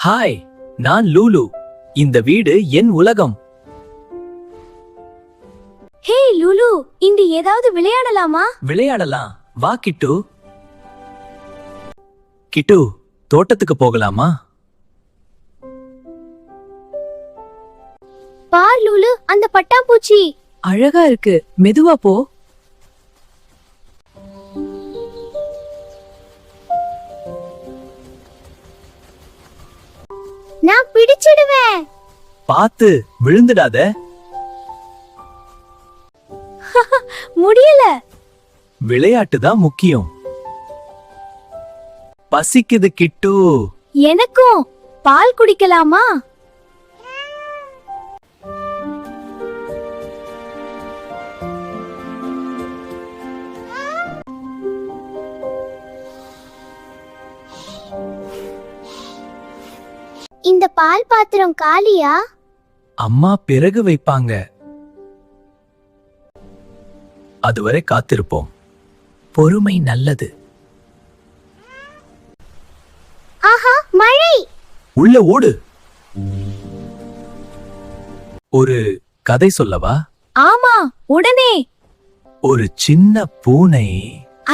Hi, நான் லூலு. இந்த வீடு என் உலகம். ஹே லூலு, இன்று ஏதாவது விளையாடலாமா? விளையாடலாம், வா கிட்டு. கிட்டு, தோட்டத்துக்கு போகலாமா? பார் லூலு, அந்த பட்டாம்பூச்சி அழகா இருக்கு, மெதுவா போ. நான் பிடிச்சிடுவேன். பாத்து விழுந்துடாத. முடியல. விளையாட்டு தான் முக்கியம். பசிக்குது கிட்டு. எனக்கும். பால் குடிக்கலாமா? இந்த பால் பாத்திரம் காலியா? அம்மா பிறகு வைப்பாங்க. அதுவரை காத்திருப்போம். பொறுமை நல்லது. ஆஹா, மழை. உள்ள ஓடு. ஒரு கதை சொல்லவா? ஆமா, உடனே. ஒரு சின்ன பூனை.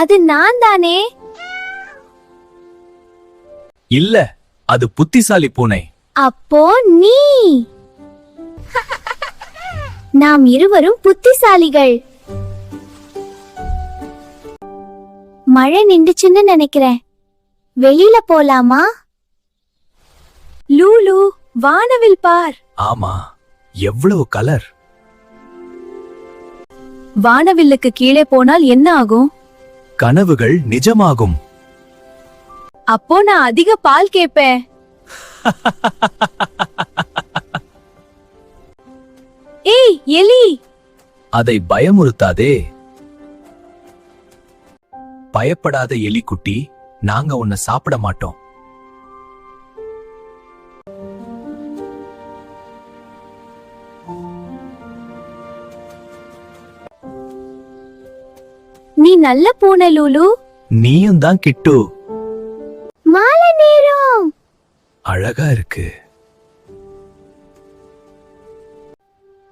அது நான் தானே? இல்ல, அது புத்திசாலி பூனை. அப்போ நீ. நாம் இருவரும் புத்திசாலிகள். மழை நின்றுச்சுன்னு நினைக்கிறேன். வெளியில போலாமா? லூலு, வானவில் பார். ஆமா, எவ்வளவு கலர். வானவில்லுக்கு கீழே போனால் என்ன ஆகும்? கனவுகள் நிஜமாகும். அப்போ நான் அதிக பால் கேப்பேன். ஏய் எலி. அதை பயமுறுத்தாதே. பயப்படாத எலிக்குட்டி, நாங்க உன்னை சாப்பிட மாட்டோம். நீ நல்ல பூனை லூலு. நீயும் தான் கிட்டு. மாலை நேரம். அழகா இருக்கு.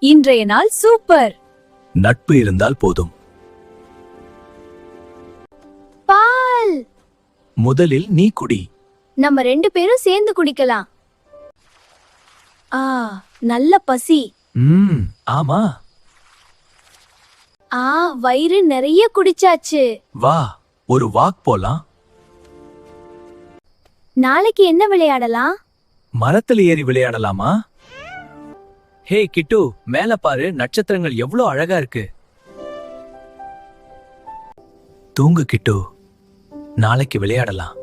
இன்றைய நாள் சூப்பர். நட்பு இருந்தால் போதும். பால். முதலில் நீ குடி. நம்ம 2 பேரும் சேர்ந்து குடிக்கலாம். ஆ, நல்ல பசி. ஆமா. வயிறு நிறைய குடிச்சாச்சு. வா, ஒரு வாக் போலாம். நாளைக்கு என்ன விளையாடலாம்? மரத்துல ஏறி விளையாடலாமா? ஹே கிட்டு, மேல பாரு, நட்சத்திரங்கள் எவ்வளவு அழகா இருக்கு. தூங்கு கிட்டு, நாளைக்கு விளையாடலாம்.